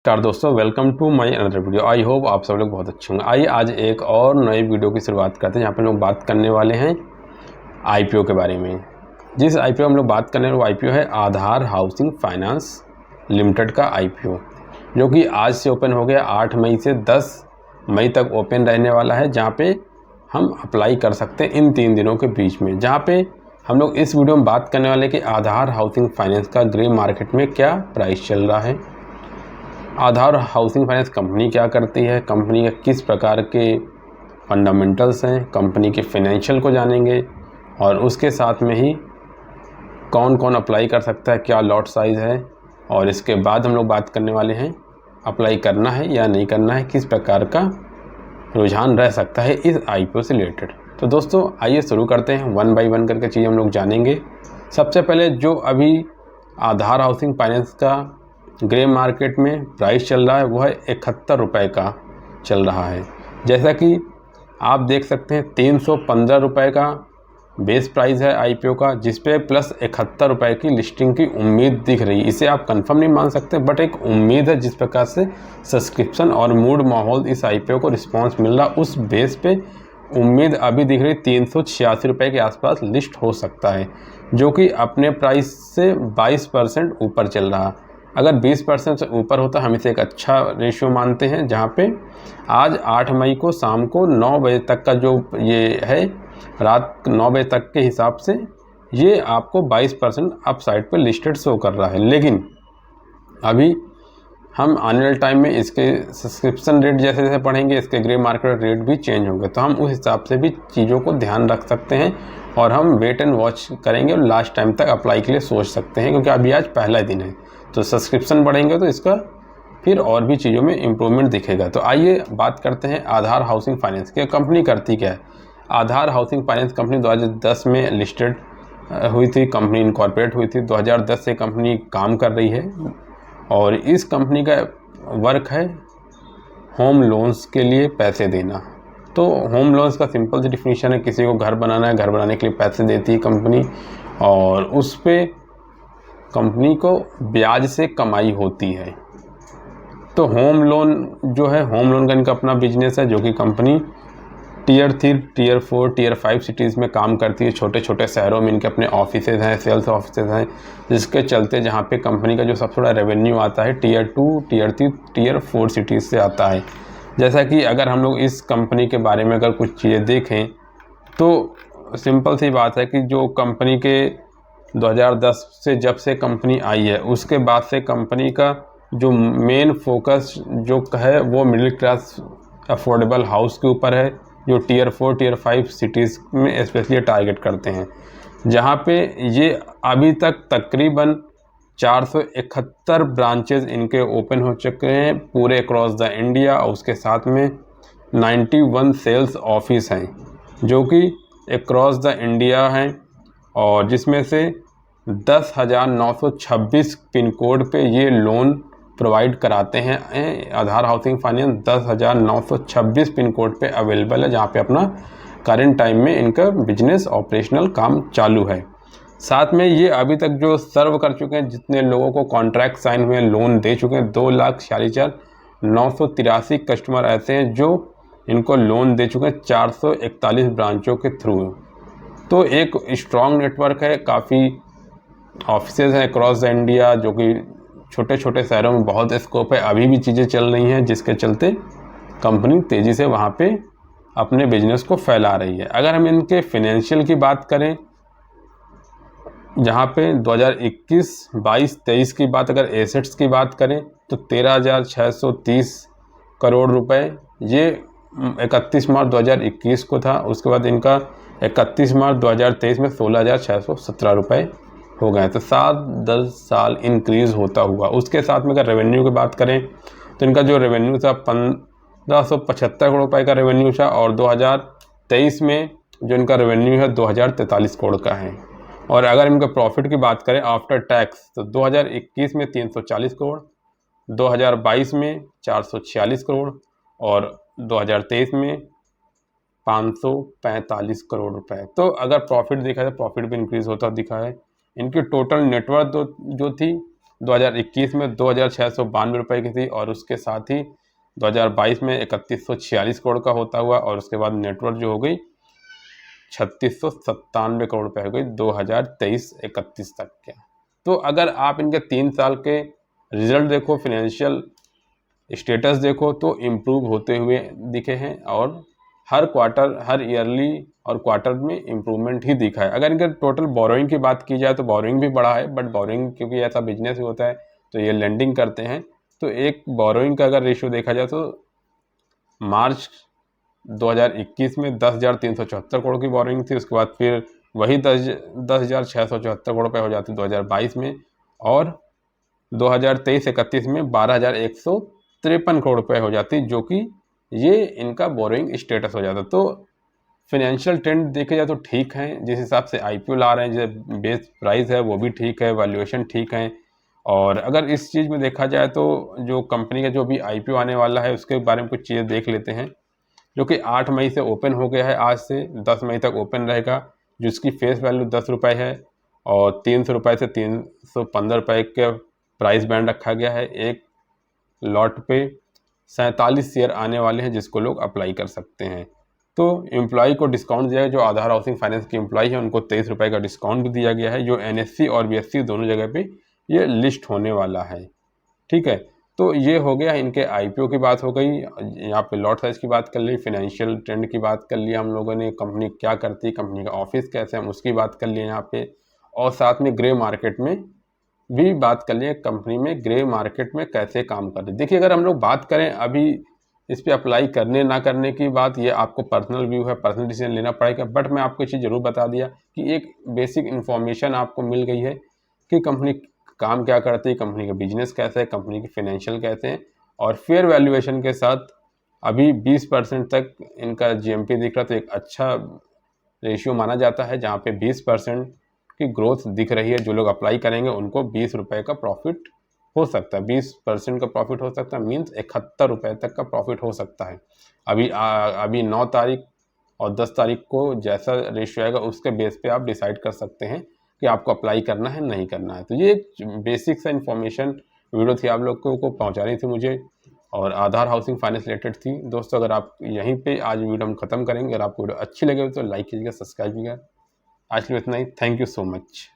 नमस्कार दोस्तों, welcome to my another video. I hope आप सब लोग बहुत अच्छे होंगे। आइए आज एक और नई वीडियो की शुरुआत करते हैं, जहाँ पे लोग बात करने वाले हैं आईपीओ के बारे में। जिस आईपीओ हम लोग बात करने वाले वो आईपीओ है आधार हाउसिंग फाइनेंस लिमिटेड का आईपीओ, जो कि आज से ओपन हो गया। 8 मई से 10 मई तक ओपन रहने वाला है, जहाँ पे हम अप्लाई कर सकते हैं इन 3 दिनों के बीच में। जहाँ पे हम लोग इस वीडियो में बात करने वाले कि आधार हाउसिंग फाइनेंस का ग्रे मार्केट में क्या प्राइस चल रहा है, आधार हाउसिंग फाइनेंस कंपनी क्या करती है, कंपनी के किस प्रकार के फंडामेंटल्स हैं, कंपनी के फाइनेंशियल को जानेंगे, और उसके साथ में ही कौन कौन अप्लाई कर सकता है, क्या लॉट साइज़ है, और इसके बाद हम लोग बात करने वाले हैं अप्लाई करना है या नहीं करना है, किस प्रकार का रुझान रह सकता है इस आईपीओ से रिलेटेड। तो दोस्तों आइए शुरू करते हैं, 1 बाय 1 करके चीज़ हम लोग जानेंगे। सबसे पहले जो अभी आधार हाउसिंग फाइनेंस का ग्रे मार्केट में प्राइस चल रहा है वो है 71 रुपये का चल रहा है। जैसा कि आप देख सकते हैं 315 रुपये का बेस प्राइस है आईपीओ का, जिस पे प्लस 71 रुपये की लिस्टिंग की उम्मीद दिख रही है। इसे आप कंफर्म नहीं मान सकते, बट एक उम्मीद है। जिस प्रकार से सब्सक्रिप्शन और मूड माहौल इस आईपीओ को रिस्पॉन्स मिल रहा, उस बेस पे उम्मीद अभी दिख रही 386 रुपये के आसपास लिस्ट हो सकता है, जो कि अपने प्राइस से 22% ऊपर चल रहा। अगर 20% से ऊपर होता हम इसे एक अच्छा रेशियो मानते हैं। जहाँ पे आज 8 मई को शाम को 9 बजे तक का जो ये है, रात 9 बजे तक के हिसाब से ये आपको 22% अप साइड पर लिस्टेड शो कर रहा है। लेकिन अभी हम आने वाले टाइम में इसके सब्सक्रिप्शन रेट जैसे जैसे पढ़ेंगे, इसके ग्रे मार्केट रेट भी चेंज होंगे, तो हम उस हिसाब से भी चीज़ों को ध्यान रख सकते हैं और हम वेट एंड वॉच करेंगे और लास्ट टाइम तक अप्लाई के लिए सोच सकते हैं, क्योंकि अभी आज पहला दिन है। तो सब्सक्रिप्शन बढ़ेंगे तो इसका फिर और भी चीज़ों में इम्प्रूवमेंट दिखेगा। तो आइए बात करते हैं आधार हाउसिंग फाइनेंस की। कंपनी करती क्या है? आधार हाउसिंग फाइनेंस कंपनी 2010 में लिस्टेड हुई थी, कंपनी इनकॉर्पोरेट हुई थी। 2010 से कंपनी काम कर रही है और इस कंपनी का वर्क है होम लोन्स के लिए पैसे देना। तो होम लोन्स का सिंपल सी डिफिनीशन है, किसी को घर बनाना है, घर बनाने के लिए पैसे देती है कंपनी, और उस पर कंपनी को ब्याज से कमाई होती है। तो होम लोन जो है, होम लोन का इनका अपना बिजनेस है, जो कि company tier 3, tier 4, tier 5 cities में काम करती है। छोटे छोटे शहरों में इनके अपने ऑफिसेज हैं, सेल्स ऑफिसेज हैं, जिसके चलते जहाँ पे कंपनी का जो सबसे बड़ा रेवेन्यू आता है टियर 2, टियर 3, टियर 4 सिटीज़ से आता है। जैसा कि अगर हम लोग इस कंपनी के बारे में अगर कुछ चीज़ें देखें तो सिंपल सी बात है कि जो कंपनी के 2010 से जब से कंपनी आई है, उसके बाद से कंपनी का जो मेन फोकस जो है वो मिडिल क्लास अफोर्डेबल हाउस के ऊपर है, जो टियर 4, टियर 5 सिटीज़ में स्पेशली टारगेट करते हैं। जहाँ पे ये अभी तक तकरीबन 471 ब्रांचेज इनके ओपन हो चुके हैं पूरे अक्रॉस द इंडिया, और उसके साथ में 91 सेल्स ऑफिस हैं जो कि अक्रॉस द इंडिया हैं, और जिसमें से 10,926 पिन कोड पे ये लोन प्रोवाइड कराते हैं। आधार हाउसिंग फाइनेंस 10,926 पिन कोड पे अवेलेबल है, जहाँ पे अपना करंट टाइम में इनका बिजनेस ऑपरेशनल काम चालू है। साथ में ये अभी तक जो सर्व कर चुके हैं, जितने लोगों को कॉन्ट्रैक्ट साइन हुए, लोन दे चुके हैं, 2,46,983 कस्टमर ऐसे हैं जो इनको लोन दे चुके हैं 441 ब्रांचों के थ्रू। तो एक स्ट्रॉन्ग नेटवर्क है, काफ़ी ऑफिसेज हैं अक्रॉस द इंडिया, जो कि छोटे छोटे शहरों में बहुत स्कोप है। अभी भी चीज़ें चल रही हैं, जिसके चलते कंपनी तेज़ी से वहाँ पे अपने बिजनेस को फैला रही है। अगर हम इनके फाइनेंशियल की बात करें, जहाँ पे 2021, 22, 23 की बात, अगर एसेट्स की बात करें तो 13,630 करोड़ रुपए ये 31 मार्च 2021 को था। उसके बाद इनका 31 मार्च 2023 में 16,617 रुपये हो गए। तो 7-10 साल इंक्रीज़ होता हुआ। उसके साथ में अगर रेवेन्यू की बात करें तो इनका जो रेवेन्यू था 1575 करोड़ रुपए का रेवेन्यू था, और 2023 में जो इनका रेवेन्यू है 2043 करोड़ का है। और अगर इनका प्रॉफिट की बात करें आफ्टर टैक्स तो 2021 में 340 करोड़, 2022 में 446 करोड़, और 2023 में 545 करोड़ रुपए। तो अगर प्रॉफिट देखा जाए, प्रॉफिट भी इंक्रीज़ होता दिखा है। इनकी टोटल नेटवर्थ जो थी 2021 में 2,692 रुपये की थी और उसके साथ ही 2022 में 3146 करोड़ का होता हुआ और उसके बाद नेटवर्थ जो हो गई 3697 करोड़ रुपये हो गई 2023-31 तक के। तो अगर आप इनके 3 साल के रिजल्ट देखो, फिनेंशियल स्टेटस देखो तो इम्प्रूव होते हुए दिखे हैं और हर क्वार्टर, हर ईयरली और क्वार्टर में इम्प्रूवमेंट ही दिखा है। अगर इनके टोटल बोरोइंग की बात की जाए तो बोरोइंग भी बढ़ा है, बट बोरोइंग क्योंकि ऐसा बिजनेस होता है तो ये लेंडिंग करते हैं, तो एक बोरोइंग का अगर रेशियो देखा जाए तो मार्च 2021 में 10,374 करोड़ की बोरोइंग थी, उसके बाद फिर वही 10,674 करोड़ रुपये हो जाती 2022 में और 2023-31 में 12,153 करोड़ रुपये हो जाती, जो कि ये इनका बोरोइंग स्टेटस हो जाता। तो फिनेंशियल ट्रेंड देखे जाए तो ठीक है, जिस हिसाब से आईपीओ ला रहे हैं, जो बेस प्राइस है वो भी ठीक है, वैल्यूएशन ठीक है। और अगर इस चीज़ में देखा जाए तो जो कंपनी का जो भी आईपीओ आने वाला है उसके बारे में कुछ चीज़ें देख लेते हैं, जो कि 8 मई से ओपन हो गया है, आज से 10 मई तक ओपन रहेगा, जिसकी फेस वैल्यू 10 रुपये है और 300 रुपये से 315 रुपये के प्राइस बैंड रखा गया है। एक लॉट पे 47 शेयर आने वाले हैं जिसको लोग अप्लाई कर सकते हैं। तो एम्प्लॉय को डिस्काउंट दिया है, जो आधार हाउसिंग फाइनेंस के एम्प्लॉय हैं उनको 23 रुपये का डिस्काउंट भी दिया गया है, जो एनएससी और बीएससी दोनों जगह पे ये लिस्ट होने वाला है। ठीक है, तो ये हो गया, इनके आईपीओ की बात हो गई, यहाँ पे लॉट साइज की बात कर ली, फिनेंशियल ट्रेंड की बात कर लिया हम लोगों ने, कंपनी क्या करती है, कंपनी का ऑफिस कैसे है उसकी बात कर लिया यहाँ पे, और साथ में ग्रे मार्केट में भी बात कर लिए, कंपनी में ग्रे मार्केट में कैसे काम कर रही है। देखिए, अगर हम लोग बात करें अभी इस पे अप्लाई करने ना करने की बात, ये आपको पर्सनल व्यू है, पर्सनल डिसीजन लेना पड़ेगा, बट मैं आपको ये चीज़ ज़रूर बता दिया कि एक बेसिक इन्फॉर्मेशन आपको मिल गई है कि कंपनी काम क्या करती है, कंपनी का बिजनेस कैसे है, कंपनी की फाइनेंशियल कैसे हैं, और फेयर वैल्यूएशन के साथ अभी 20% तक इनका जीएमपी दिख रहा, तो एक अच्छा रेशियो माना जाता है, जहाँ पे 20% की ग्रोथ दिख रही है। जो लोग अप्लाई करेंगे उनको 20 रुपये का प्रॉफिट हो सकता है, 20% का प्रॉफिट हो सकता है, मीन्स 71 रुपये तक का प्रॉफिट हो सकता है। अभी 9 तारीख और 10 तारीख को जैसा रेशियो आएगा उसके बेस पे आप डिसाइड कर सकते हैं कि आपको अप्लाई करना है नहीं करना है। तो ये एक बेसिक सा इन्फॉर्मेशन वीडियो थी, आप लोगों को पहुंचानी थी मुझे, और आधार हाउसिंग फाइनेंस रिलेटेड थी। दोस्तों, अगर आप यहीं पे आज वीडियो हम खत्म करेंगे, अगर आपको वीडियो अच्छी लगे तो लाइक कीजिएगा, सब्सक्राइब कीजिएगा। आज के लिए इतना ही, थैंक यू सो मच।